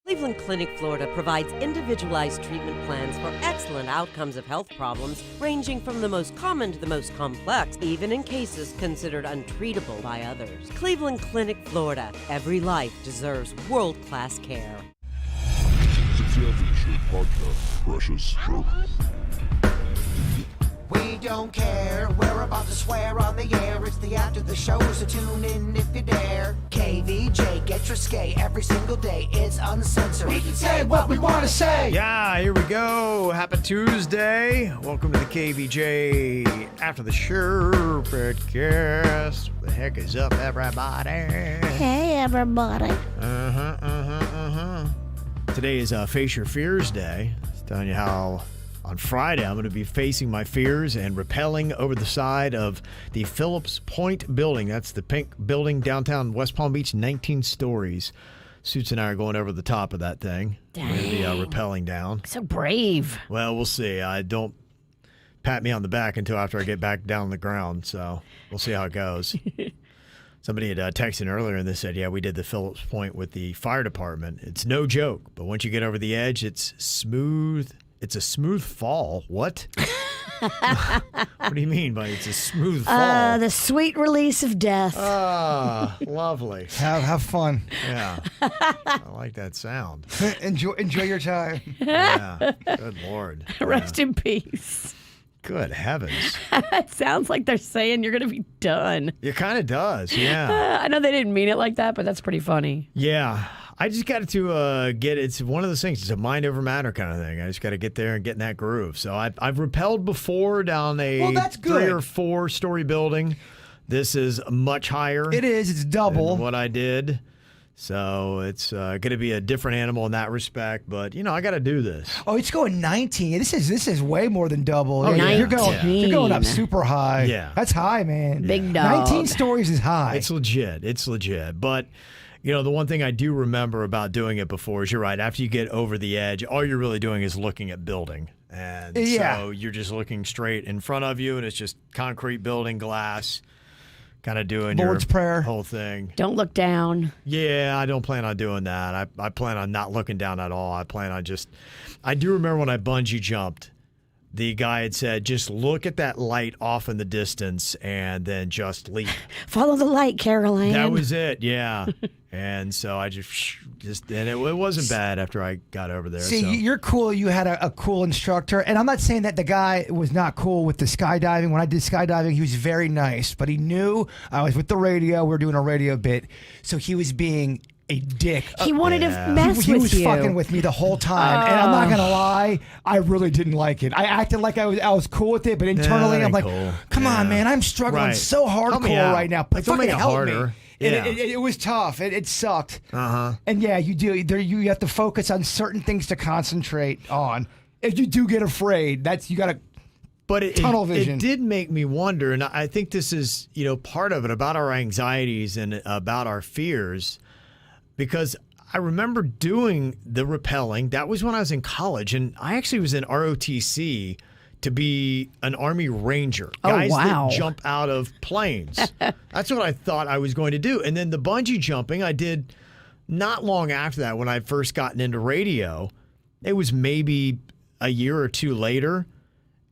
Cleveland Clinic, Florida provides individualized treatment plans for excellent outcomes of health problems ranging from the most common to the most complex, even in cases considered untreatable by others. Cleveland Clinic, Florida. Every life deserves world-class care. Podcast, precious. We don't care, we're about to swear on the air. It's the after the show, so tune in if you dare. KVJ, get your skate every single day. It's uncensored. We can say what we want to say. Yeah, here we go. Happy Tuesday. Welcome to the KVJ After the Show podcast. What the heck is up, everybody? Hey, everybody. Today is Face Your Fears Day. It's telling you how on Friday I'm going to be facing my fears and rappelling over the side of the Phillips Point building. That's the pink building downtown West Palm Beach, 19 stories. Suits and I are going over the top of that thing. Dang. We're going to be rappelling down. So brave. Well, we'll see. I don't pat me on the back until after I get back down on the ground, so we'll see how it goes. Somebody had texted earlier and they said, yeah, we did the Phillips Point with the fire department. It's no joke, but once you get over the edge, it's smooth. It's a smooth fall. What? What do you mean by it's a smooth fall? The sweet release of death. Lovely. Have fun. Yeah. I like that sound. Enjoy your time. Yeah. Good Lord. Rest in peace. Good heavens. It sounds like they're saying you're going to be done. It kind of does, yeah. I know they didn't mean it like that, but that's pretty funny. Yeah. I just got to it's one of those things. It's a mind over matter kind of thing. I just got to get there and get in that groove. So I've rappelled before down a that's 3 good. or 4 story building. This is much higher. It is. It's double. Than what I did. So it's going to be a different animal in that respect. But, you know, I got to do this. Oh, it's going 19. This is way more than double. Oh, You're 19. you're going up super high. Yeah. That's high, man. Big dog. 19 stories is high. It's legit. It's legit. But, you know, the one thing I do remember about doing it before is you're right. After you get over the edge, all you're really doing is looking at building. And so you're just looking straight in front of you, and it's just concrete building, glass, kind of doing Lord's your Prayer. whole thing. Don't look down. Yeah, I don't plan on doing that. I plan on not looking down at all. I plan on I do remember when I bungee jumped, the guy had said, just look at that light off in the distance and then just leap. Follow the light, Caroline. That was it, yeah. And so I just and it wasn't bad after I got over there. See, so. you're cool. You had a cool instructor. And I'm not saying that the guy was not cool with the skydiving. When I did skydiving, he was very nice. But he knew I was with the radio. We were doing a radio bit. So he was being a dick. He wanted to mess with you. He was fucking with me the whole time. And I'm not going to lie, I really didn't like it. I acted like I was cool with it, but internally I'm like, cool. come on, man, I'm struggling so hardcore right now. But Don't make it help harder. me. Yeah. It was tough. It sucked. Uh-huh. And yeah, you do. You have to focus on certain things to concentrate on. If you do get afraid, you got to. But tunnel vision. It did make me wonder, and I think this is part of it about our anxieties and about our fears, because I remember doing the rappelling. That was when I was in college, and I actually was in ROTC to be an Army Ranger. Guys that jump out of planes. That's what I thought I was going to do. And then the bungee jumping I did not long after that when I'd first gotten into radio. It was maybe a year or two later.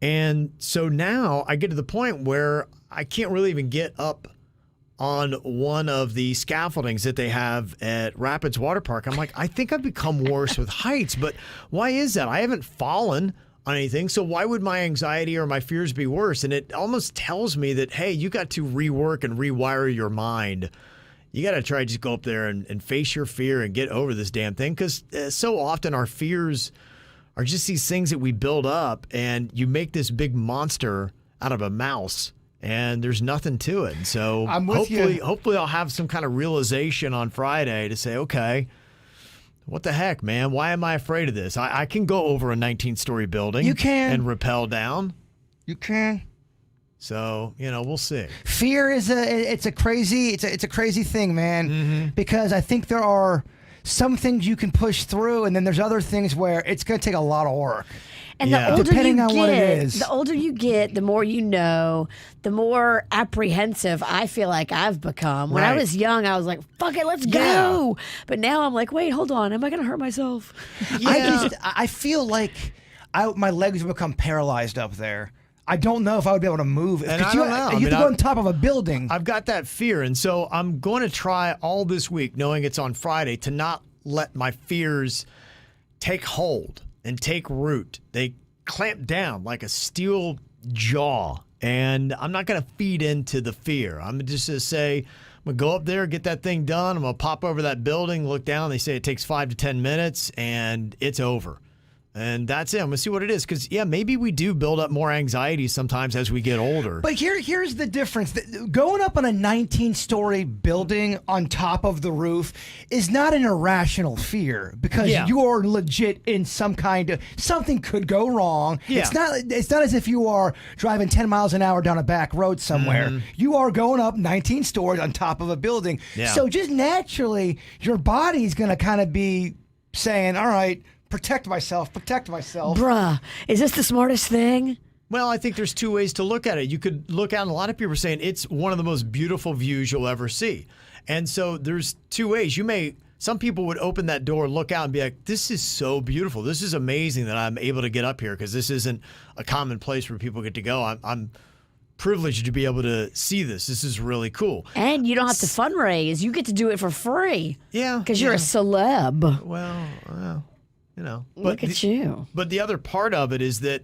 And so now I get to the point where I can't really even get up on one of the scaffoldings that they have at Rapids Water Park. I'm like, I think I've become worse with heights, but why is that? I haven't fallen on anything, so why would my anxiety or my fears be worse? And it almost tells me that, hey, you got to rework and rewire your mind. You got to try to just go up there and face your fear and get over this damn thing, because so often our fears are just these things that we build up, and you make this big monster out of a mouse, and there's nothing to it. And so hopefully I'll have some kind of realization on Friday to say, okay, what the heck, man? Why am I afraid of this? I can go over a 19-story building. You can. And rappel down. You can. So, we'll see. Fear is a crazy thing, man. Mm-hmm. Because I think there are some things you can push through, and then there's other things where it's going to take a lot of work. And Yeah. the older Depending you on get, what it is. the older you get, the more you know, the more apprehensive I feel like I've become. When I Right. was young, I was like, fuck it, let's Yeah. go. But now I'm like, wait, hold on. Am I going to hurt myself? I feel like my legs would become paralyzed up there. I don't know if I would be able to move. And I you, don't know. I you mean, have to go on top of a building. I've got that fear, and so I'm going to try all this week, knowing it's on Friday, to not let my fears take hold and take root. They clamp down like a steel jaw, and I'm not going to feed into the fear. I'm just going to say, I'm going to go up there, get that thing done. I'm going to pop over that building, look down. They say it takes 5 to 10 minutes, and it's over. And that's it. I'm going to see what it is. Because, yeah, maybe we do build up more anxiety sometimes as we get older. But here's the difference. Going up on a 19-story building on top of the roof is not an irrational fear because you're legit in some kind of something could go wrong. Yeah. It's not as if you are driving 10 miles an hour down a back road somewhere. You are going up 19 stories on top of a building. Yeah. So just naturally, your body's going to kind of be saying, all right, protect myself. Bruh, is this the smartest thing? Well, I think there's two ways to look at it. You could look out, and a lot of people are saying it's one of the most beautiful views you'll ever see. And so there's two ways. Some people would open that door, look out, and be like, this is so beautiful. This is amazing that I'm able to get up here because this isn't a common place where people get to go. I'm privileged to be able to see this. This is really cool. And you don't have to fundraise. You get to do it for free. Yeah. Because you're a celeb. Well, you know. Look at you. But the other part of it is that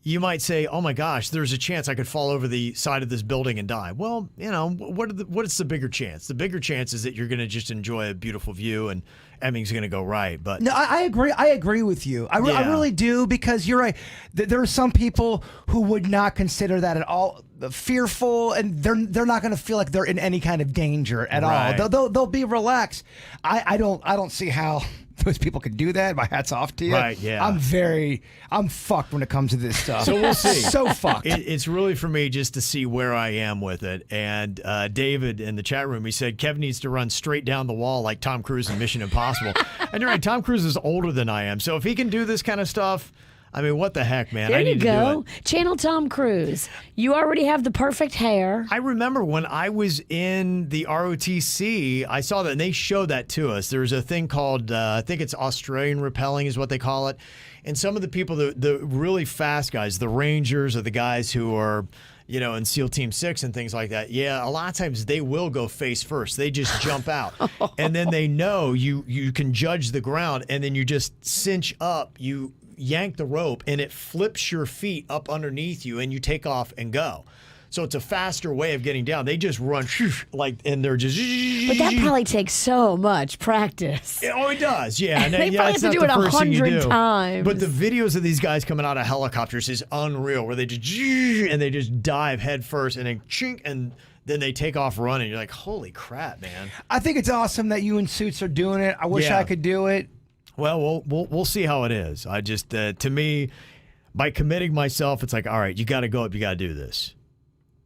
you might say, oh my gosh, there's a chance I could fall over the side of this building and die. Well, you know, what is the bigger chance? The bigger chance is that you're going to just enjoy a beautiful view and everything's going to go right. But no, I agree. I agree with you. I really do because you're right. There are some people who would not consider that at all fearful, and they're not going to feel like they're in any kind of danger at all. They'll be relaxed. I don't see how those people could do that. My hat's off to you. Right, yeah. I'm fucked when it comes to this stuff. So we'll see. So fucked. It's really for me just to see where I am with it. And David in the chat room, he said, Kevin needs to run straight down the wall like Tom Cruise in Mission Impossible. And you're right, Tom Cruise is older than I am. So if he can do this kind of stuff, I mean, what the heck, man? There I need you to go. do it. Channel Tom Cruise. You already have the perfect hair. I remember when I was in the ROTC, I saw that, and they showed that to us. There's a thing called, I think it's Australian rappelling is what they call it. And some of the people, the really fast guys, the Rangers or the guys who are, you know, in SEAL Team 6 and things like that, yeah, a lot of times they will go face first. They just jump out. And then they know you can judge the ground, and then you just cinch up, you yank the rope, and it flips your feet up underneath you, and you take off and go. So it's a faster way of getting down. They just run like, and they're just. But that probably takes so much practice. Oh, it does, yeah. And They yeah, probably it's have to not do the it first thing you 100 do. times. But the videos of these guys coming out of helicopters is unreal, where they just and they just dive head first, and then chink, and then they take off running. You're like, holy crap, man. I think it's awesome that you and Suits are doing it. I wish Yeah. I could do it. Well, we'll see how it is. I just, to me, by committing myself, it's like, all right, you got to go up. You got to do this.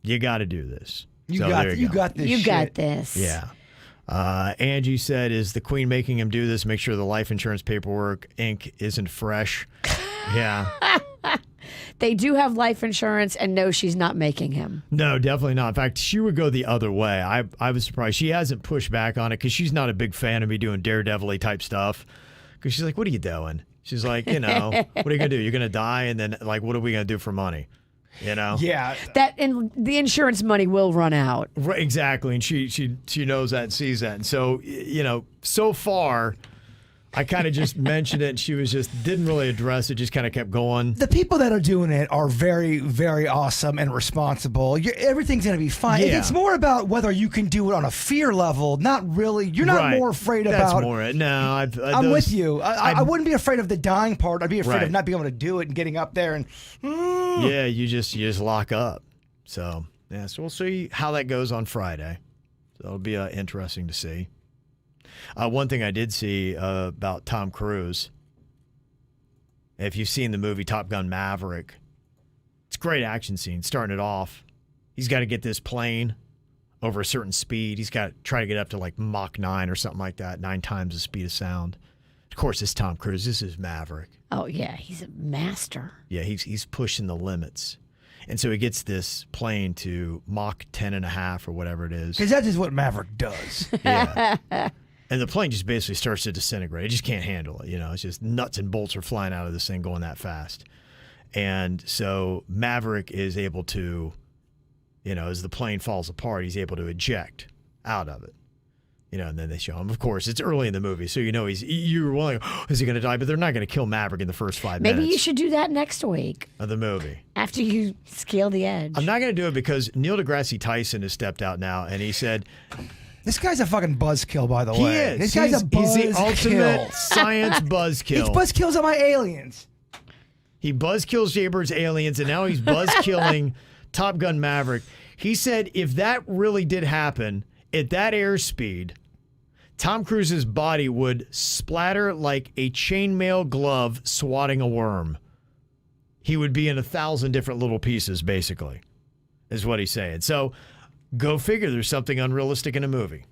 You got to do this. You So got there you go. got this. You shit. got this. Yeah. Angie said, is the Queen making him do this? Make sure the life insurance paperwork ink isn't fresh. Yeah. They do have life insurance, and no, she's not making him. No, definitely not. In fact, she would go the other way. I was surprised. She hasn't pushed back on it because she's not a big fan of me doing daredevil-y type stuff. Because she's like, what are you doing? She's like, you know, what are you going to do? You're going to die, and then, like, what are we going to do for money? You know? Yeah. And the insurance money will run out. Right, exactly. And she knows that and sees that. And so, you know, so far, I kind of just mentioned it, and she didn't really address it, just kind of kept going. The people that are doing it are very, very awesome and responsible. Everything's going to be fine. Yeah. It's more about whether you can do it on a fear level, not really. You're not Right. more afraid That's about. more it. No, I'm with you. I wouldn't be afraid of the dying part. I'd be afraid Right. of not being able to do it and getting up there and. Yeah, you just lock up. So, yeah, so we'll see how that goes on Friday. So it'll be interesting to see. One thing I did see about Tom Cruise, if you've seen the movie Top Gun Maverick, it's a great action scene. Starting it off, he's got to get this plane over a certain speed. He's got to try to get up to like Mach 9 or something like that, 9 times the speed of sound. Of course, it's Tom Cruise. This is Maverick. Oh, yeah. He's a master. Yeah, he's pushing the limits. And so he gets this plane to Mach 10.5 or whatever it is. Because that is what Maverick does. Yeah. And the plane just basically starts to disintegrate. It just can't handle it. It's just nuts and bolts are flying out of this thing going that fast. And so Maverick is able to, as the plane falls apart, he's able to eject out of it. And then they show him. Of course, it's early in the movie, so you're wondering, is he going to die? But they're not going to kill Maverick in the first 5 minutes. Maybe you should do that next week. Of the movie. After you scale the edge. I'm not going to do it because Neil deGrasse Tyson has stepped out now, and he said, this guy's a fucking buzzkill, by the way. He is. This guy's a buzzkill. He's the ultimate science buzzkill. He buzzkills on my aliens. He buzzkills Jaybirds aliens, and now he's buzzkilling Top Gun Maverick. He said if that really did happen at that airspeed, Tom Cruise's body would splatter like a chainmail glove swatting a worm. He would be in 1,000 different little pieces, basically, is what he's saying. So go figure, there's something unrealistic in a movie.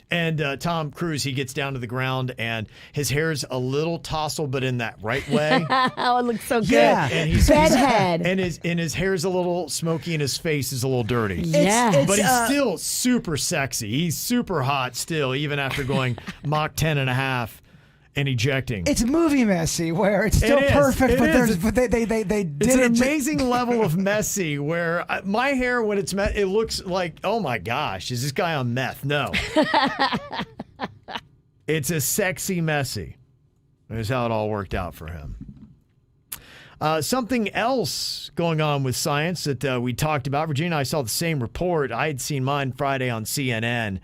And Tom Cruise, he gets down to the ground, and his hair's a little tousled, but in that right way. Oh, it looks so good. Yeah. And Bedhead. And his hair's a little smoky, and his face is a little dirty. Yeah. But he's still super sexy. He's super hot still, even after going Mach 10.5 and ejecting. It's movie messy, where it's still perfect, but they did it's an amazing level of messy where my hair, when it's it looks like, oh my gosh, is this guy on meth? No. It's a sexy messy. That's how it all worked out for him. Something else going on with science that we talked about. Virginia and I saw the same report. I had seen mine Friday on CNN.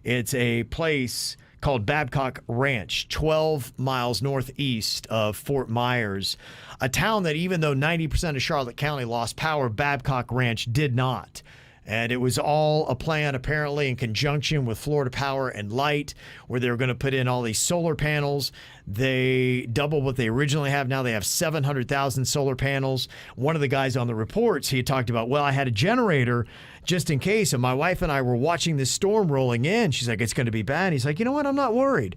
It's a place called Babcock Ranch, 12 miles northeast of Fort Myers, a town that even though 90% of Charlotte County lost power, Babcock Ranch did not. And it was all a plan, apparently, in conjunction with Florida Power and Light, where they were going to put in all these solar panels. They doubled what they originally have. Now they have 700,000 solar panels. One of the guys on the reports, he had talked about, well, I had a generator just in case. And my wife and I were watching this storm rolling in. She's like, it's going to be bad. He's like, you know what? I'm not worried.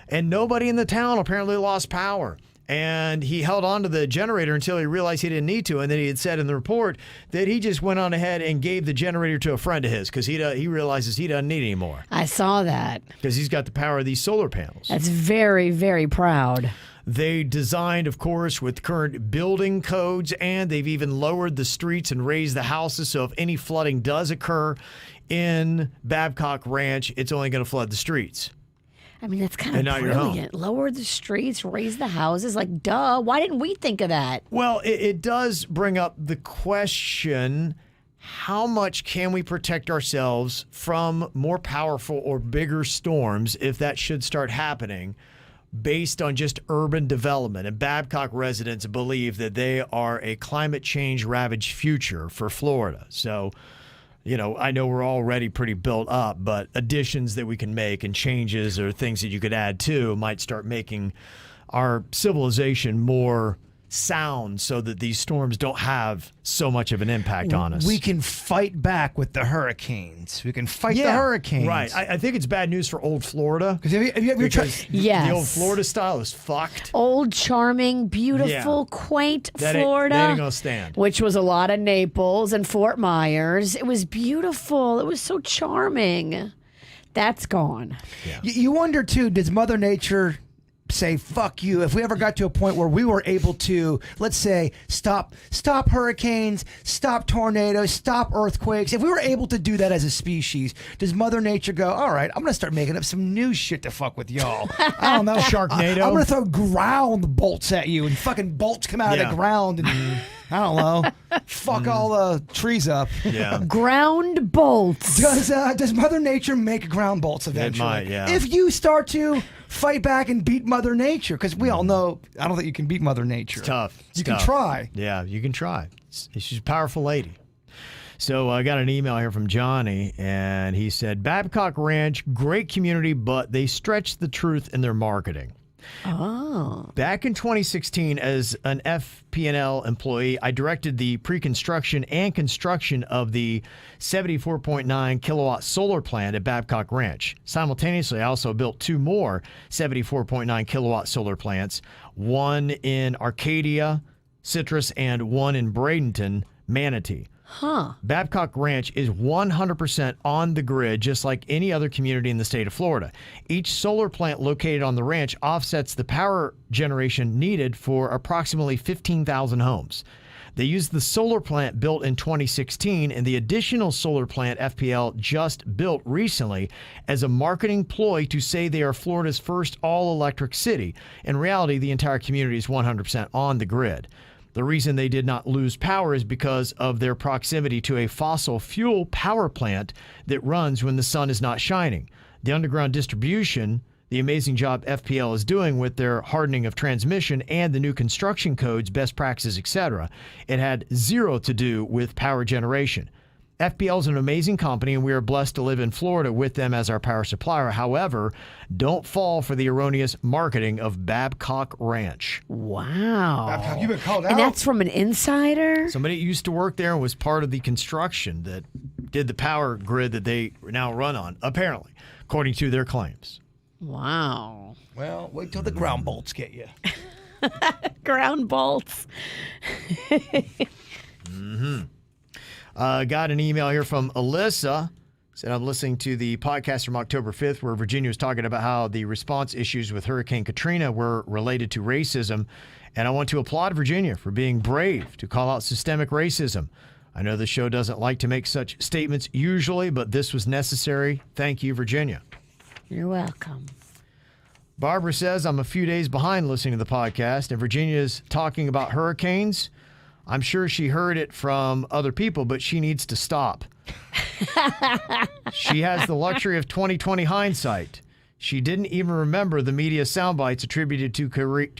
And nobody in the town apparently lost power. And he held on to the generator until he realized he didn't need to. And then he had said in the report that he just went on ahead and gave the generator to a friend of his because he realizes he doesn't need any more. I saw that. Because he's got the power of these solar panels. That's very, very proud. They designed, of course, with current building codes, and they've even lowered the streets and raised the houses. So if any flooding does occur in Babcock Ranch, it's only going to flood the streets. I mean, that's kind of brilliant. Lower the streets, raise the houses. Like, duh. Why didn't we think of that? Well, it does bring up the question, how much can we protect ourselves from more powerful or bigger storms if that should start happening based on just urban development? And Babcock residents believe that they are a climate change ravaged future for Florida. So, I know we're already pretty built up, but additions that we can make and changes or things that you could add to might start making our civilization more sound so that these storms don't have so much of an impact on us. We can fight back with the hurricanes. We can fight the hurricanes. Right. I think it's bad news for old Florida. Have you ever tried? Yes. The old Florida style is fucked. Old, charming, beautiful, quaint Florida. They ain't gonna stand. Which was a lot of Naples and Fort Myers. It was beautiful. It was so charming. That's gone. Yeah. You wonder, too, does Mother Nature say fuck you if we ever got to a point where we were able to, let's say, stop hurricanes, stop tornadoes, stop earthquakes? If we were able to do that as a species, does Mother Nature go, all right, I'm gonna start making up some new shit to fuck with y'all? I don't know. Sharknado. I'm gonna throw ground bolts at you, and fucking bolts come out of the ground, and I don't know, fuck all the trees up. Yeah. Ground bolts. Does Mother Nature make ground bolts eventually? It might, yeah. If you start to fight back and beat Mother Nature, because we all know, I don't think you can beat Mother Nature. It's tough. You can try. Yeah, you can try. She's a powerful lady. So I got an email here from Johnny, and he said, Babcock Ranch, great community, but they stretch the truth in their marketing. Oh. Back in 2016, as an FP&L employee, I directed the pre-construction and construction of the 74.9 kilowatt solar plant at Babcock Ranch. Simultaneously, I also built 2 more 74.9 kilowatt solar plants, one in Arcadia, Citrus, and one in Bradenton, Manatee. Babcock Ranch is 100% on the grid, just like any other community in the state of Florida. Each solar plant located on the ranch offsets the power generation needed for approximately 15,000 homes. They used the solar plant built in 2016 and the additional solar plant FPL just built recently as a marketing ploy to say they are Florida's first all-electric city. In reality, the entire community is 100% on the grid. The reason they did not lose power is because of their proximity to a fossil fuel power plant that runs when the sun is not shining. The underground distribution, the amazing job FPL is doing with their hardening of transmission and the new construction codes, best practices, etc., it had zero to do with power generation. FPL is an amazing company, and we are blessed to live in Florida with them as our power supplier. However, don't fall for the erroneous marketing of Babcock Ranch. Wow. Babcock, you've been called out. And that's from an insider? Somebody used to work there and was part of the construction that did the power grid that they now run on, apparently, according to their claims. Wow. Well, wait till the ground bolts get you. Ground bolts. Got an email here from Alyssa. Said, I'm listening to the podcast from October 5th where Virginia was talking about how the response issues with Hurricane Katrina were related to racism. And I want to applaud Virginia for being brave to call out systemic racism. I know the show doesn't like to make such statements usually, but this was necessary. Thank you, Virginia. You're welcome. Barbara says, I'm a few days behind listening to the podcast, and Virginia is talking about hurricanes. I'm sure she heard it from other people, but she needs to stop. She has the luxury of 20/20 hindsight. She didn't even remember the media sound bites attributed to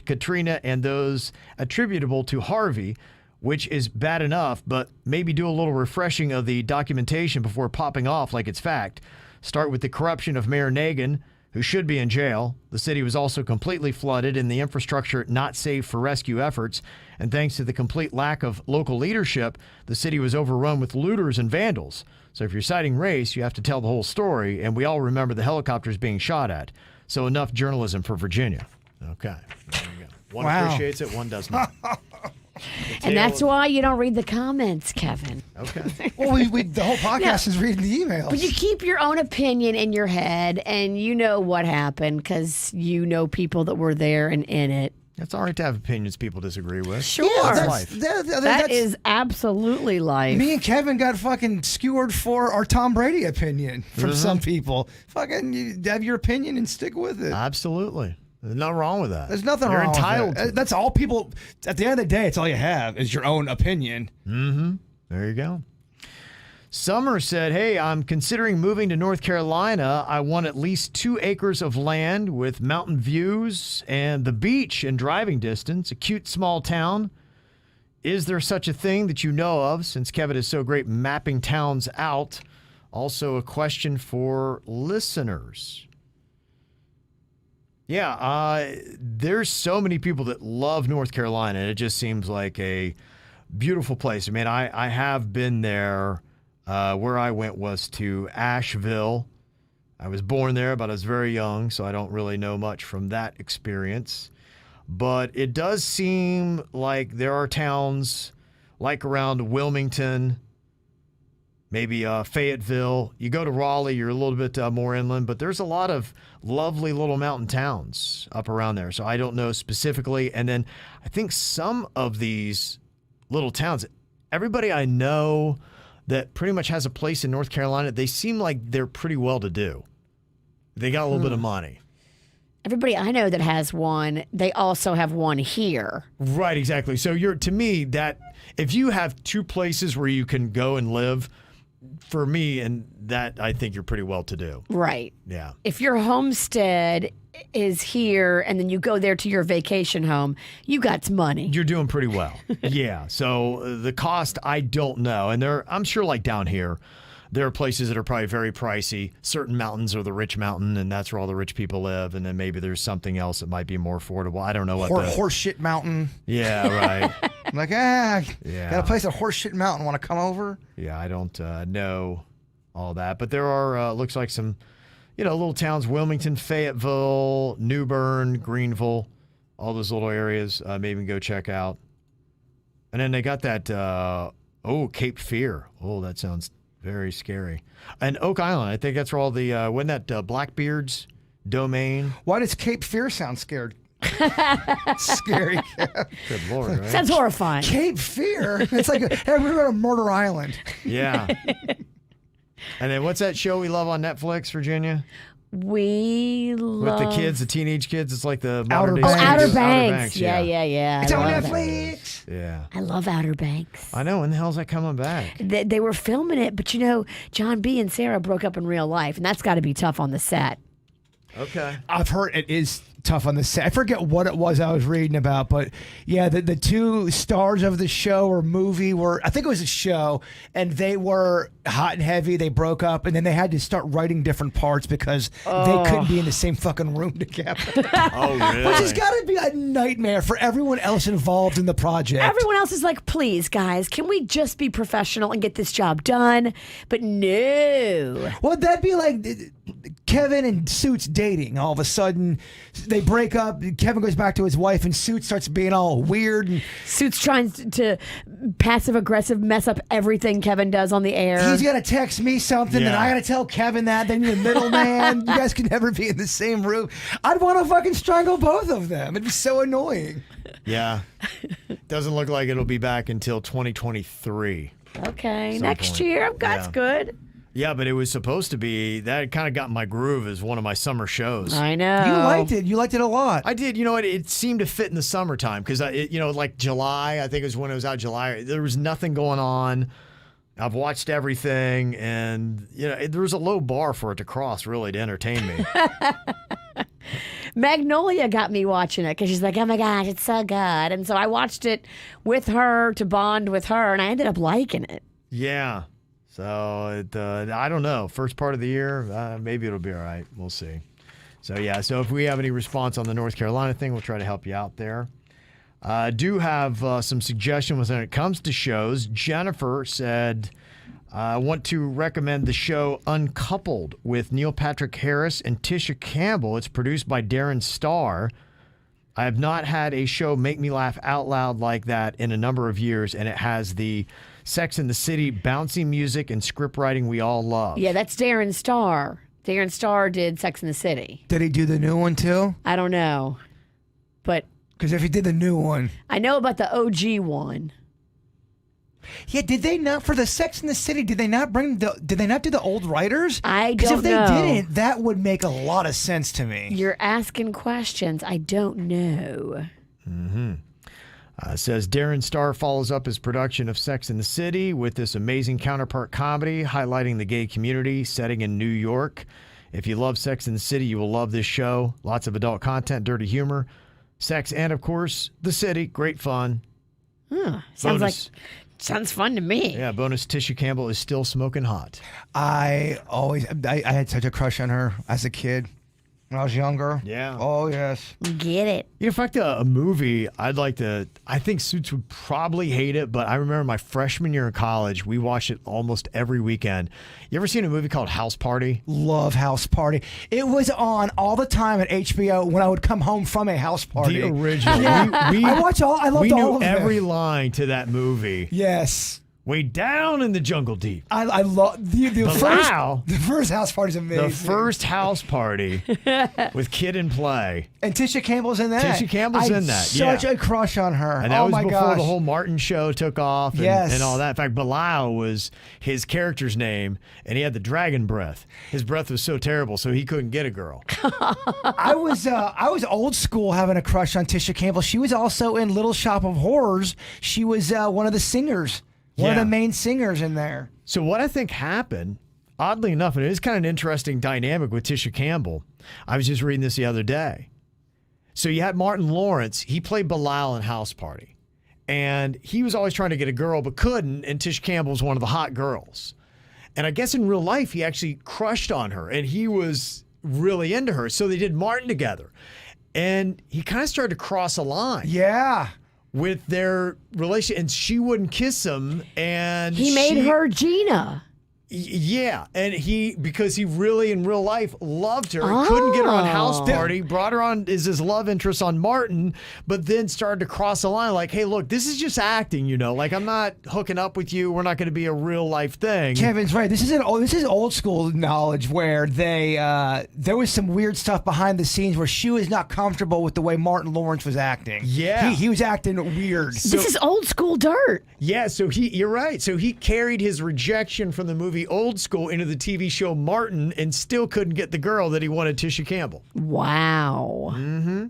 Katrina and those attributable to Harvey, which is bad enough, but maybe do a little refreshing of the documentation before popping off like it's fact. Start with the corruption of Mayor Nagin, who should be in jail. The city was also completely flooded and the infrastructure not safe for rescue efforts. And thanks to the complete lack of local leadership, the city was overrun with looters and vandals. So if you're citing race, you have to tell the whole story. And we all remember the helicopters being shot at. So enough journalism for Virginia. Okay. There you go. One appreciates it, one does not. And that's why you don't read the comments, Kevin. Okay. Well, the whole podcast is reading the emails. But you keep your own opinion in your head, and you know what happened because you know people that were there and in it. It's all right to have opinions people disagree with. Sure. That's life. That is absolutely life. Me and Kevin got fucking skewered for our Tom Brady opinion from some people. Fucking you have your opinion and stick with it. Absolutely. There's nothing wrong with that. There's nothing You're wrong entitled with to. that. That's all people, at the end of the day, it's all you have is your own opinion. There you go. Summer said, hey, I'm considering moving to North Carolina. I want at least 2 acres of land with mountain views and the beach in driving distance, a cute small town. Is there such a thing that you know of, since Kevin is so great mapping towns out? Also a question for listeners. Yeah, there's so many people that love North Carolina. It just seems like a beautiful place. I mean, I have been there. Where I went was to Asheville. I was born there, but I was very young, so I don't really know much from that experience. But it does seem like there are towns like around Wilmington, maybe Fayetteville. You go to Raleigh, you're a little bit more inland, but there's a lot of lovely little mountain towns up around there. So I don't know specifically. And then I think some of these little towns, everybody I know that pretty much has a place in North Carolina, they seem like they're pretty well to do. They got a little bit of money. Everybody I know that has one, they also have one here. Right, exactly. So to me, that if you have 2 places where you can go and live, for me, and that I think you're pretty well to do. Right. Yeah. If your homestead is here and then you go there to your vacation home, you got money. You're doing pretty well. Yeah. So the cost, I don't know. And I'm sure like down here, there are places that are probably very pricey. Certain mountains are the rich mountain, and that's where all the rich people live. And then maybe there's something else that might be more affordable. I don't know what Horseshit Mountain. Yeah, right. I'm like, Yeah. got a place at Horseshit Mountain. Want to come over? Yeah, I don't know all that. But there are, looks like some, little towns, Wilmington, Fayetteville, New Bern, Greenville, all those little areas. Maybe go check out. And then they got that, Cape Fear. Oh, that sounds very scary. And Oak Island, I think that's where all the, wasn't that Blackbeard's domain? Why does Cape Fear sound scared? Scary. Good Lord, right? Sounds horrifying. We're on Murder Island. Yeah. And then what's that show we love on Netflix, Virginia? We love... With the kids, the teenage kids, it's like the Outer modern day Banks. Outer Outer Banks. Yeah. It's I on love that. Netflix. Yeah. I love Outer Banks. I know. When the hell's that coming back? They were filming it, but John B. and Sarah broke up in real life, and that's got to be tough on the set. Okay. I've heard it is tough on the set. I forget what it was I was reading about, but yeah, the two stars of the show or movie were, I think it was a show, and they were hot and heavy. They broke up, and then they had to start writing different parts because they couldn't be in the same fucking room together. Oh, really? Which has got to be a nightmare for everyone else involved in the project. Everyone else is like, please, guys, can we just be professional and get this job done? But no. Well, that'd be like Kevin and Suits dating. All of a sudden, they break up. Kevin goes back to his wife, and Suits starts being all weird. And Suits trying to passive aggressive mess up everything Kevin does on the air. he's got to text me something, and Yeah. I got to tell Kevin that. Then you're the middleman. You guys can never be in the same room. I'd want to fucking strangle both of them. It'd be so annoying. Yeah. Doesn't look like it'll be back until 2023. Okay, Some next point. year. That's Yeah. good. Yeah, but it was supposed to be, that kind of got my groove as one of my summer shows. I know. You liked it. You liked it a lot. I did. It seemed to fit in the summertime because, like July, I think it was when it was out July, there was nothing going on. I've watched everything, and, there was a low bar for it to cross, really, to entertain me. Magnolia got me watching it because she's like, oh my gosh, it's so good. And so I watched it with her to bond with her, and I ended up liking it. Yeah. So, I don't know. First part of the year, maybe it'll be all right. We'll see. So, yeah. So, if we have any response on the North Carolina thing, we'll try to help you out there. I do have some suggestions when it comes to shows. Jennifer said, I want to recommend the show Uncoupled with Neil Patrick Harris and Tisha Campbell. It's produced by Darren Star. I have not had a show make me laugh out loud like that in a number of years, and it has the Sex and the City bouncy music and script writing we all love. Yeah, that's Darren Star. Darren Star did Sex and the City. Did he do the new one too? I don't know. But Because if he did the new one. I know about the OG one. Yeah, did they not, for the Sex and the City, did they not do the old writers? I Because don't if they know. didn't, that would make a lot of sense to me. You're asking questions. I don't know. Says Darren Star follows up his production of Sex and the City with this amazing counterpart comedy highlighting the gay community setting in New York. If you love Sex and the City, you will love this show. Lots of adult content, dirty humor, sex, and of course, the city. Great fun. Sounds fun to me. Yeah, bonus Tisha Campbell is still smoking hot. I had such a crush on her as a kid when I was younger. Yeah. Oh, yes. Get it. In fact, a movie I think Suits would probably hate it, but I remember my freshman year in college, we watched it almost every weekend. You ever seen a movie called House Party? Love House Party. It was on all the time at HBO when I would come home from a house party. The original. I loved all of them. every line to that movie. Yes. Way down in the jungle deep. I love the first house party's amazing. The first house party with Kid and Play. And Tisha Campbell's in that. Tisha Campbell's in that, Such a crush on her. And that was my before gosh. the whole Martin show took off and, Yes. and all that. In fact, Belial was his character's name, and he had the dragon breath. His breath was so terrible, so he couldn't get a girl. I was old school having a crush on Tisha Campbell. She was also in Little Shop of Horrors. She was one of the singers. One of Yeah. the main singers in there. So what I think happened, oddly enough, and it is kind of an interesting dynamic with Tisha Campbell. I was just reading this the other day. So you had Martin Lawrence. He played Belial in House Party. And he was always trying to get a girl but couldn't, and Tisha Campbell was one of the hot girls. And I guess in real life, he actually crushed on her and he was really into her. So they did Martin together. And he kind of started to cross a line Yeah. with their relation. And she wouldn't kiss him. And He made her Gina. Yeah, and because he really in real life loved her, couldn't get her on House Party, brought her on as his love interest on Martin, but then started to cross the line like, hey, look, this is just acting, like I'm not hooking up with you. We're not going to be a real life thing. Kevin's right. This is old school knowledge where there was some weird stuff behind the scenes where she was not comfortable with the way Martin Lawrence was acting. Yeah. He was acting weird. This is old school dirt. Yeah, so you're right. So he carried his rejection from the movie Old School into the TV show Martin and still couldn't get the girl that he wanted, Tisha Campbell. Wow. Mm-hmm.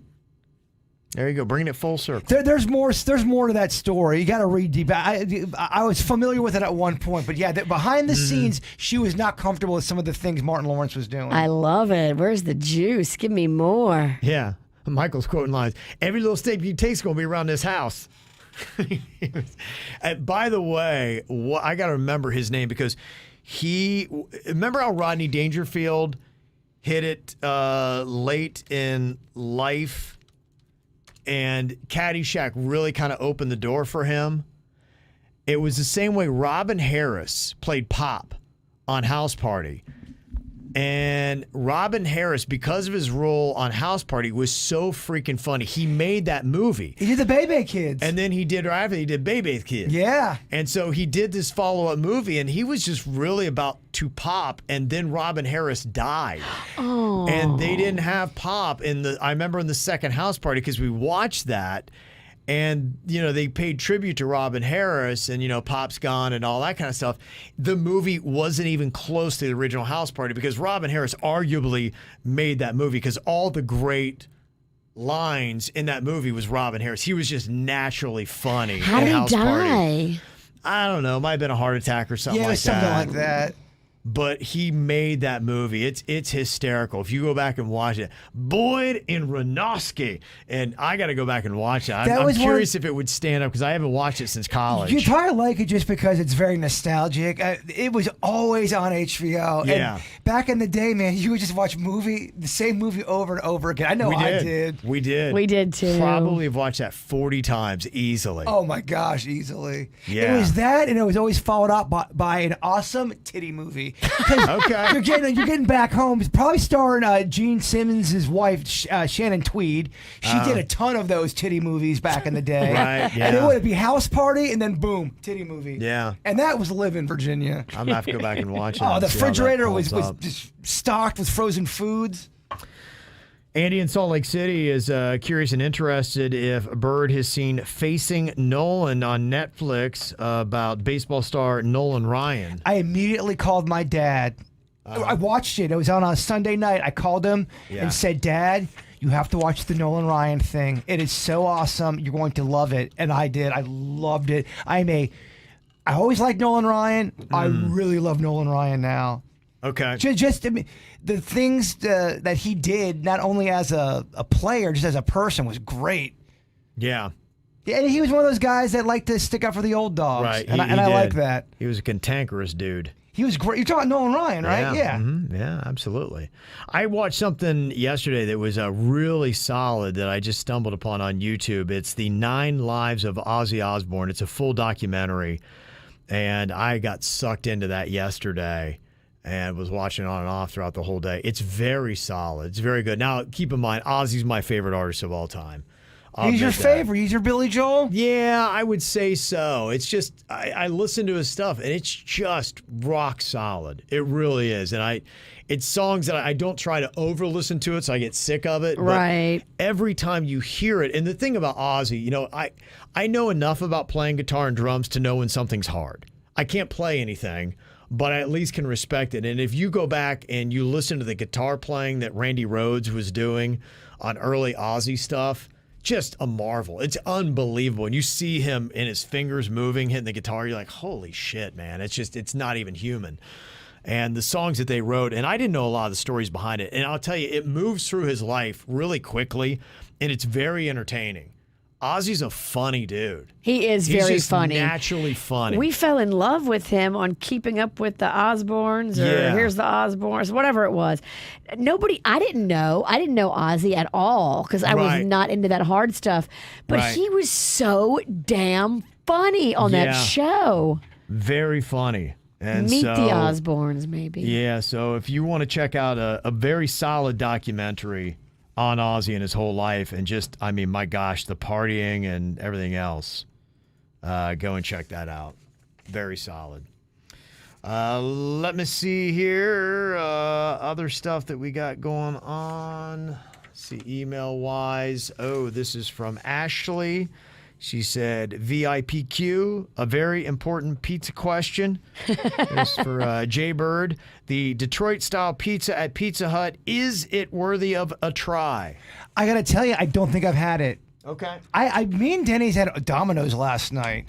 There you go, bringing it full circle. There's more to that story. You got to read deep. I was familiar with it at one point, but yeah, behind the scenes, she was not comfortable with some of the things Martin Lawrence was doing. I love it. Where's the juice? Give me more. Yeah, Michael's quoting lines. Every little step you take's going to be around this house. By the way, I got to remember his name because remember how Rodney Dangerfield hit it late in life and Caddyshack really kind of opened the door for him? It was the same way Robin Harris played Pop on House Party. And Robin Harris, because of his role on House Party, was so freaking funny. He made that movie. He did the Bebe Kids. And then he did Bebe Kids. Yeah. And so he did this follow-up movie, and he was just really about to Pop, and then Robin Harris died. Oh. And they didn't have Pop I remember in the second House Party, because we watched that, and, they paid tribute to Robin Harris and, Pop's gone and all that kind of stuff. The movie wasn't even close to the original House Party because Robin Harris arguably made that movie because all the great lines in that movie was Robin Harris. He was just naturally funny. How did he House die? Party. I don't know. Might have been a heart attack or something like something that. like that. But he made that movie. It's hysterical. If you go back and watch it, Boyd and Renowski, and I got to go back and watch it. I'm curious if it would stand up because I haven't watched it since college. You probably like it just because it's very nostalgic. It was always on HBO. Yeah. And back in the day, man, you would just watch the same movie over and over again. I know I did. We did. We did too. Probably have watched that 40 times easily. Oh my gosh, easily. Yeah. It was that, and it was always followed up by an awesome titty movie. Okay. You're getting back home. It's probably starring Gene Simmons' wife, Shannon Tweed. She did a ton of those titty movies back in the day. Right, yeah. And it would be House Party, and then boom, titty movie. Yeah. And that was Live in Virginia. I'm going to have to go back and watch it. Oh, the and see how that refrigerator was holds up. just stocked with frozen foods. Andy in Salt Lake City is curious and interested if Bird has seen Facing Nolan on Netflix about baseball star Nolan Ryan. I immediately called my dad. I watched it. It was on a Sunday night. I called him and said, Dad, you have to watch the Nolan Ryan thing. It is so awesome. You're going to love it. And I did. I loved it. I always liked Nolan Ryan. I really love Nolan Ryan now. Okay. Just I mean, the things that he did, not only as a player, just as a person, was great. Yeah. Yeah, and he was one of those guys that liked to stick up for the old dogs. Right. And I like that. He was a cantankerous dude. He was great. You're talking Nolan Ryan, right? Yeah. Mm-hmm. Yeah, absolutely. I watched something yesterday that was really solid that I just stumbled upon on YouTube. It's the 9 Lives of Ozzy Osbourne. It's a full documentary, and I got sucked into that yesterday and was watching on and off throughout the whole day. It's very solid. It's very good. Now, keep in mind, Ozzy's my favorite artist of all time. He's your favorite. He's your Billy Joel? Yeah, I would say so. It's just, I listen to his stuff, and it's just rock solid. It really is. And it's songs that I don't try to over-listen to it, so I get sick of it. Right. But every time you hear it, and the thing about Ozzy, I know enough about playing guitar and drums to know when something's hard. I can't play anything, but I at least can respect it. And if you go back and you listen to the guitar playing that Randy Rhoads was doing on early Ozzy stuff, just a marvel. It's unbelievable. And you see him in his fingers moving, hitting the guitar, you're like, holy shit, man. It's not even human. And the songs that they wrote, and I didn't know a lot of the stories behind it. And I'll tell you, it moves through his life really quickly, and it's very entertaining. Ozzy's a funny dude. He is He's very just funny. naturally funny. We fell in love with him on Keeping Up with the Osbournes or Yeah. Here's the Osbournes, whatever it was. I didn't know Ozzy at all because I Right. was not into that hard stuff. But Right. he was so damn funny on that Yeah. show. Very funny. And Meet so, the Osbournes, maybe. Yeah, so if you want to check out a very solid documentary on Ozzy and his whole life and just, I mean, my gosh, the partying and everything else, go and check that out. Very solid. Let me see here. Other stuff that we got going on. Let's see, email-wise. Oh, this is from Ashley. She said, VIPQ, a very important pizza question. This is for Jay Bird. The Detroit-style pizza at Pizza Hut, is it worthy of a try? I got to tell you, I don't think I've had it. Okay. Me and Denny's had Domino's last night.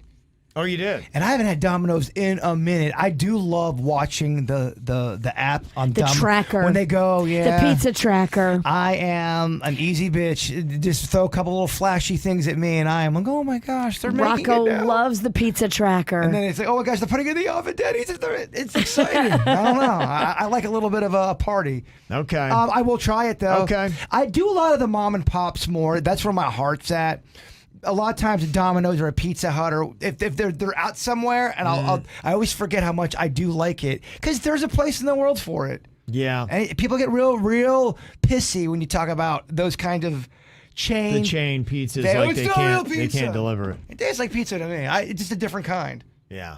Oh, you did? And I haven't had Domino's in a minute. I do love watching the app on The tracker. when they go. Yeah, The pizza tracker. I am an easy bitch. Just throw a couple little flashy things at me, and I am like, oh my gosh, they're making Rocco it now. loves the pizza tracker. And then it's like, oh my gosh, they're putting it in the oven, Denny's. It's exciting. I don't know. I like a little bit of a party. Okay. I will try it though. Okay. I do a lot of the mom and pops more. That's where my heart's at. A lot of times at Domino's or a Pizza Hut, or if they're out somewhere, and I always forget how much I do like it because there's a place in the world for it. Yeah. And people get real pissy when you talk about those kind of chain. The chain pizzas, They- like it's they not real can't pizza. deliver it. It tastes like pizza to me. It's just a different kind. Yeah.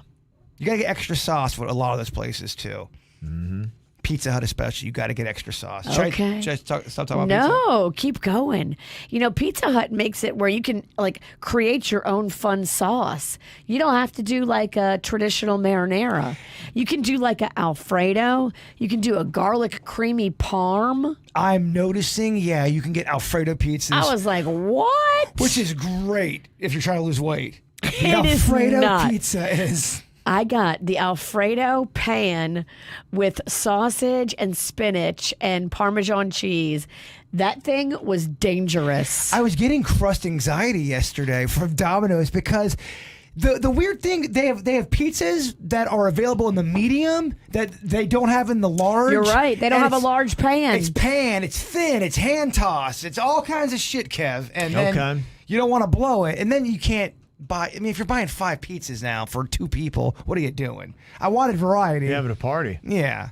You gotta get extra sauce with a lot of those places too. Mm-hmm. Pizza Hut especially, you got to get extra sauce. Okay. Should I stop talking about pizza? No, keep going. You know, Pizza Hut makes it where you can like create your own fun sauce. You don't have to do like a traditional marinara. You can do like a Alfredo. You can do a garlic creamy parm. I'm noticing, yeah, you can get Alfredo pizzas. I was like, what? Which is great if you're trying to lose weight. The It is Alfredo not. pizza is. I got the Alfredo pan with sausage and spinach and Parmesan cheese. That thing was dangerous. I was getting crust anxiety yesterday from Domino's because the weird thing, they have pizzas that are available in the medium that they don't have in the large. You're right. They don't And have a large pan. It's pan, it's thin, it's hand tossed, it's all kinds of shit, Kev. And then Okay. you don't want to blow it. And then you can't buy, I mean, if you're buying 5 pizzas now for 2 people, what are you doing? I wanted variety. You're having a party. Yeah.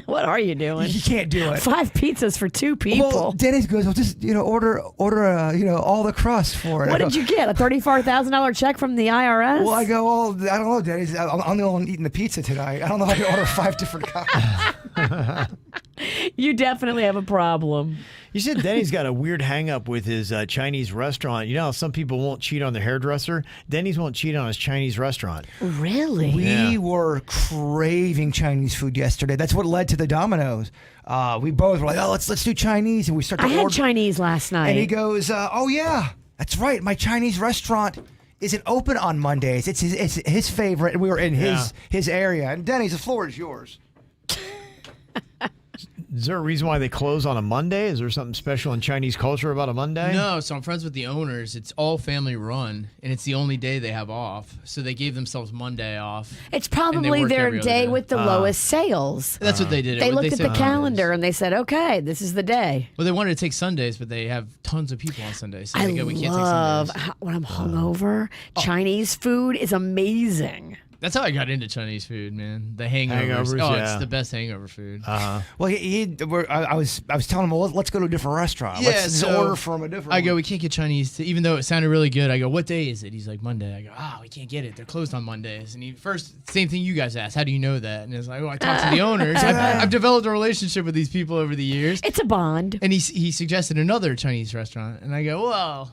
What are you doing? You can't do it. 5 pizzas for 2 people. Well, Denny's goes, well, just order all the crust for it. What I go, did you get? A $34,000 check from the IRS? Well, I go, well, I don't know, Denny's. I'm the only one eating the pizza tonight. I don't know if I can order 5 different kinds. You definitely have a problem. You said Denny's got a weird hang up with his Chinese restaurant. You know how some people won't cheat on their hairdresser? Denny's won't cheat on his Chinese restaurant. Really? We were craving Chinese food yesterday. That's what led to the Domino's. We both were like, oh, let's do Chinese, and we start to I had order. Chinese last night. And he goes, oh yeah, that's right. My Chinese restaurant isn't open on Mondays. It's his favorite, and we were in his area. And Denny's, the floor is yours. Is there a reason why they close on a Monday? Is there something special in Chinese culture about a Monday? No, so I'm friends with the owners. It's all family run, and it's the only day they have off. So they gave themselves Monday off. It's And they probably work their every other day day. with the lowest sales. That's what they did. They looked said at the Mondays. calendar and they said, okay, this is the day. Well, they wanted to take Sundays, but they have tons of people on Sundays. So I they go, we can't take love Sundays. when I'm hungover. Chinese food is amazing. That's how I got into Chinese food, man. The hangovers. Hangovers, Oh, yeah. it's the best hangover food. Well, I was telling him, well, let's go to a different restaurant. Let's just so order from a different. I go, one. we can't get Chinese, even though it sounded really good. I go, what day is it? He's like, Monday. I go, we can't get it. They're closed on Mondays. And he same thing you guys asked. How do you know that? And it's like, I talked to the owners. I've developed a relationship with these people over the years. It's a bond. And he suggested another Chinese restaurant. And I go, well,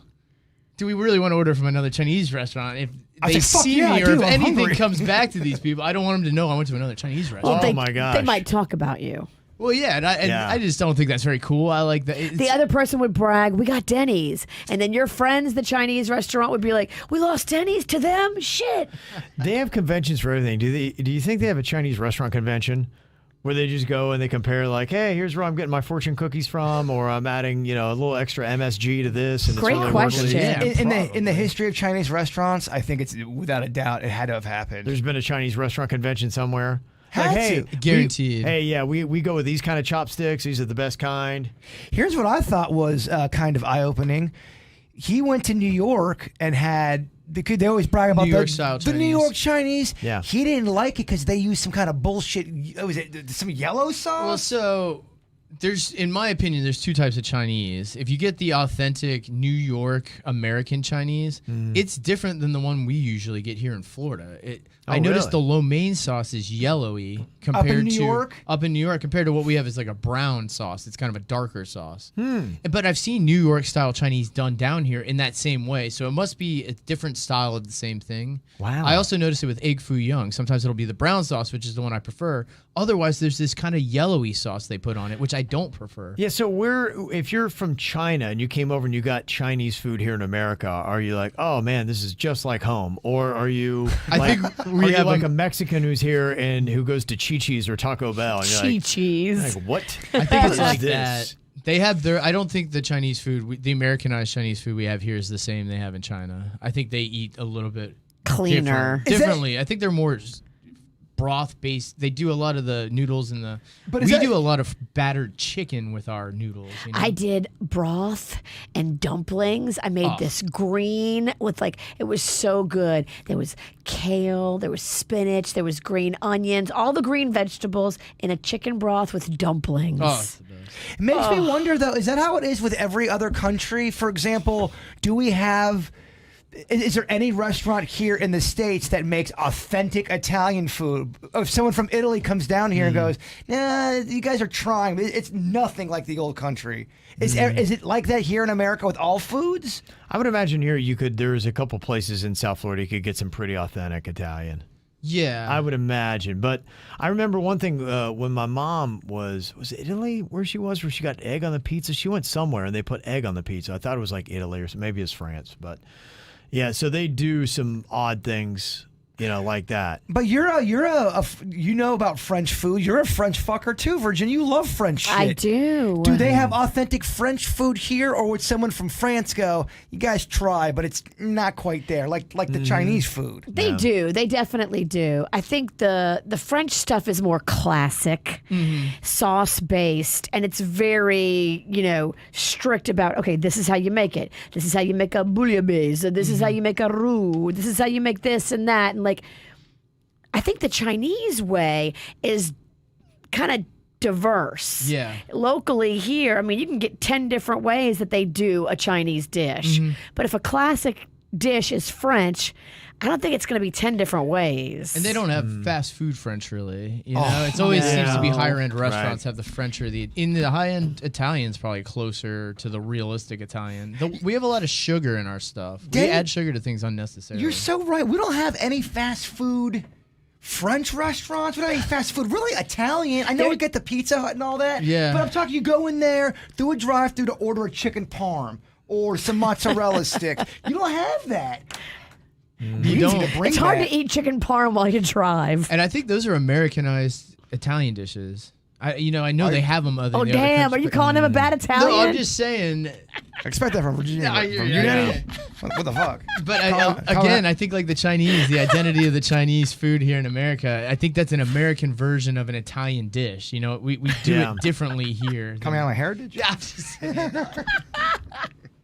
do we really want to order from another Chinese restaurant? If I they said, "Fuck see yeah, me I or do. if I'm anything hungry." comes back to these people, I don't want them to know I went to another Chinese restaurant. Well, Oh, my gosh. They might talk about you. Well, yeah, and I just don't think that's very cool. I like that. The other person would brag, we got Denny's. And then your friends, the Chinese restaurant, would be like, we lost Denny's to them? Shit. They have conventions for everything. Do you think they have a Chinese restaurant convention Where they just go and they compare, like, hey, here's where I'm getting my fortune cookies from, or I'm adding, a little extra MSG to this. And Great it's really question. working. In the history of Chinese restaurants, I think it's without a doubt it had to have happened. There's been a Chinese restaurant convention somewhere. Had hey, to. Guaranteed. we go with these kind of chopsticks. These are the best kind. Here's what I thought was kind of eye-opening. He went to New York and had, because they always brag about New York style the New Chinese. York Chinese. Yeah. He didn't like it because they used some kind of bullshit. Was it some yellow sauce? Well, so in my opinion, there's two types of Chinese. If you get the authentic New York American Chinese, it's different than the one we usually get here in Florida. I noticed really? the lo mein sauce is yellowy compared New to York? up in New York compared to what we have is like a brown sauce. It's kind of a darker sauce. But I've seen New York style Chinese done down here in that same way, so it must be a different style of the same thing. Wow. I also noticed it with egg foo young. Sometimes it'll be the brown sauce, which is the one I prefer. Otherwise, there's this kind of yellowy sauce they put on it, which I don't prefer. Yeah, so if you're from China and you came over and you got Chinese food here in America, are you like, oh man, this is just like home? Or are you like a Mexican who's here and who goes to Chi-Chi's or Taco Bell? And you're Chi-Chi's. like, what? I think it's What like is this? that. They have I don't think the Chinese food, the Americanized Chinese food we have here is the same they have in China. I think they eat a little bit Cleaner. differently. I think they're more broth based. They do a lot of the noodles and But we do a lot of battered chicken with our noodles. You know? I did broth and dumplings. I made this green with it was so good. There was kale, there was spinach, there was green onions, all the green vegetables in a chicken broth with dumplings. Oh, it's the best. It makes me wonder, though, is that how it is with every other country? For example, is there any restaurant here in the States that makes authentic Italian food? If someone from Italy comes down here and goes, nah, you guys are trying, but it's nothing like the old country. Is it like that here in America with all foods? I would imagine here there's a couple places in South Florida you could get some pretty authentic Italian. Yeah. I would imagine. But I remember one thing when my mom was it Italy where she got egg on the pizza? She went somewhere and they put egg on the pizza. I thought it was like Italy or maybe it's France. But yeah, so they do some odd things, like that. But you know about French food. You're a French fucker too, Virgin. You love French shit. I do. Do they have authentic French food here, or would someone from France go, you guys try, but it's not quite there, like the Chinese food? They do. They definitely do. I think the French stuff is more classic, sauce based, and it's very, strict about, okay, this is how you make it. This is how you make a bouillabaisse. This is how you make a roux. This is how you make this and that. And I think the Chinese way is kind of diverse. Yeah. Locally here, you can get 10 different ways that they do a Chinese dish. But if a classic dish is French, I don't think it's going to be 10 different ways. And they don't have fast food French, really. It's always seems to be higher end restaurants have the French or in the high end Italian's probably closer to the realistic Italian. We have a lot of sugar in our stuff. We add sugar to things unnecessarily. You're so right. We don't have any fast food French restaurants. We don't have any fast food. Really Italian. I know we get the Pizza Hut and all that. Yeah. But I'm talking, you go in there, through a drive-thru to order a chicken parm or some mozzarella sticks. You don't have that. You don't. It's hard to eat chicken parm while you drive. And I think those are Americanized Italian dishes. I know they have them other Oh, than the other damn. Are countries, you but- calling him a bad Italian? No, I'm just saying. I expect that from Virginia. Yeah, From yeah, Unity? What the fuck? But Call again, that- I think like the Chinese, the identity of the Chinese food here in America, I think that's an American version of an Italian dish. We do it differently here. Coming out of my heritage? Yeah, I'm just saying.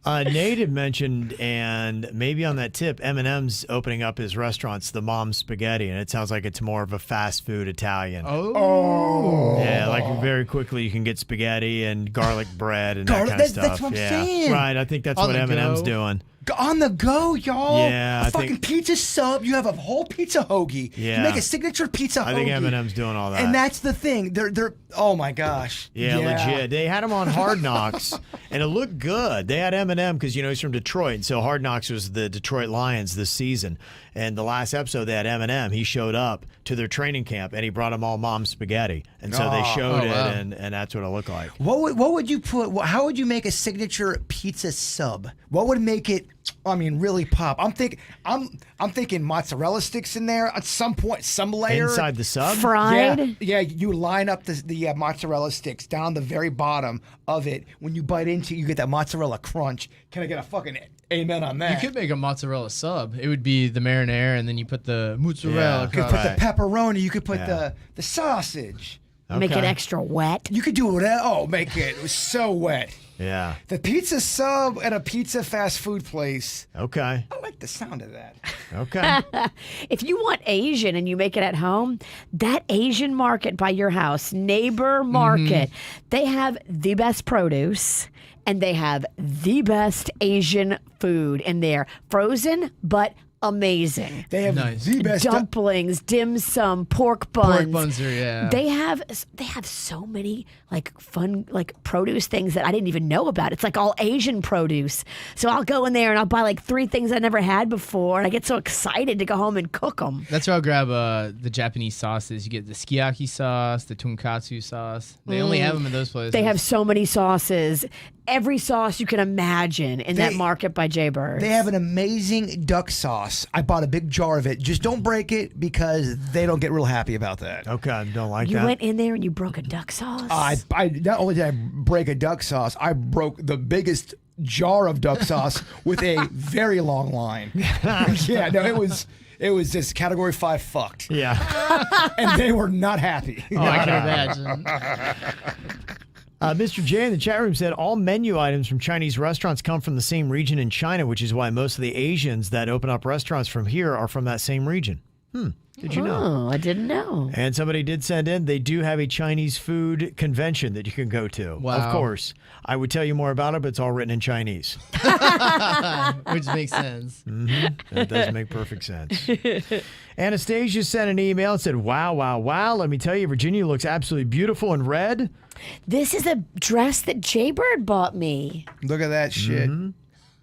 Nate had mentioned, and maybe on that tip, M&M's opening up his restaurants, the Mom Spaghetti, and it sounds like it's more of a fast food Italian. Oh. Yeah, very quickly you can get spaghetti and garlic bread and that kind of stuff. That's what I'm saying. Right, I think that's On what the M&M's go. doing. On the go, y'all. Yeah, I a fucking think- pizza sub. You have a whole pizza hoagie. Yeah. You make a signature pizza hoagie. I think M&M's doing all that. And that's the thing. They're oh my gosh. Yeah, legit. They had him on Hard Knocks, and it looked good. They had Eminem because he's from Detroit, and so Hard Knocks was the Detroit Lions this season. And the last episode, they had Eminem. He showed up to their training camp, and he brought them all Mom Spaghetti, and so they showed it, wow. and that's what it looked like. What would you put? How would you make a signature pizza sub? What would make it I mean, really pop. I'm thinking mozzarella sticks in there at some point, some layer Inside the sub? Fried. Yeah, you line up the mozzarella sticks down the very bottom of it. When you bite into it, you get that mozzarella crunch. Can I get a fucking amen on that? You could make a mozzarella sub. It would be the marinara, and then you put the mozzarella. You could put the pepperoni. You could put the sausage. Make it extra wet. You could do whatever. Oh, make it. It was so wet. Yeah. The pizza sub at a pizza fast food place. Okay. I like the sound of that. Okay. If you want Asian and you make it at home, that Asian market by your house, Neighbor Market, they have the best produce and they have the best Asian food in there. Frozen, but amazing. They have the best dumplings, dim sum, pork buns. Pork buns are, yeah. They have so many like fun like produce things that I didn't even know about. It's like all Asian produce. So I'll go in there and I'll buy like 3 things I never had before, and I get so excited to go home and cook them. That's where I'll grab the Japanese sauces. You get the sukiyaki sauce, the tonkatsu sauce. They only have them in those places. They have so many sauces. Every sauce you can imagine in that market by Jaybird. They have an amazing duck sauce. I bought a big jar of it. Just don't break it because they don't get real happy about that. Okay. Don't like You that. went in there and you broke a duck sauce? I not only did I break a duck sauce, I broke the biggest jar of duck sauce with a very long line. Yeah, no, it was just category 5 fucked. Yeah. And they were not happy. Oh, I can imagine. Mr. J in the chat room said all menu items from Chinese restaurants come from the same region in China, which is why most of the Asians that open up restaurants from here are from that same region. Did you know? Oh, I didn't know. And somebody did send in, they do have a Chinese food convention that you can go to. Wow. Of course. I would tell you more about it, but it's all written in Chinese. Which makes sense. That does make perfect sense. Anastasia sent an email and said, wow, wow, wow. Let me tell you, Virginia looks absolutely beautiful in red. This is a dress that Jaybird bought me. Look at that shit.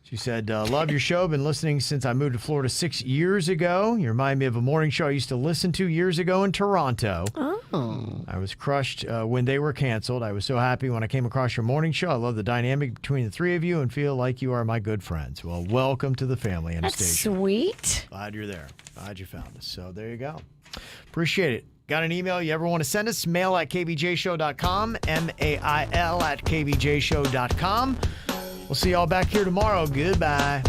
She said, love your show. Been listening since I moved to Florida 6 years ago. You remind me of a morning show I used to listen to years ago in Toronto. Oh. I was crushed when they were canceled. I was so happy when I came across your morning show. I love the dynamic between the 3 of you and feel like you are my good friends. Well, welcome to the family, That's Anastasia. sweet. Glad you're there. Glad you found us. So there you go. Appreciate it. Got an email you ever want to send us? Mail at kvjshow.com, mail at kvjshow.com. We'll see y'all back here tomorrow. Goodbye.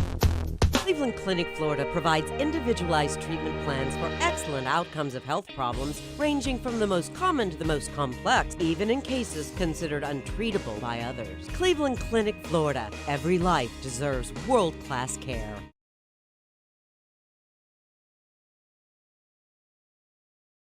Cleveland Clinic, Florida provides individualized treatment plans for excellent outcomes of health problems, ranging from the most common to the most complex, even in cases considered untreatable by others. Cleveland Clinic, Florida. Every life deserves world-class care.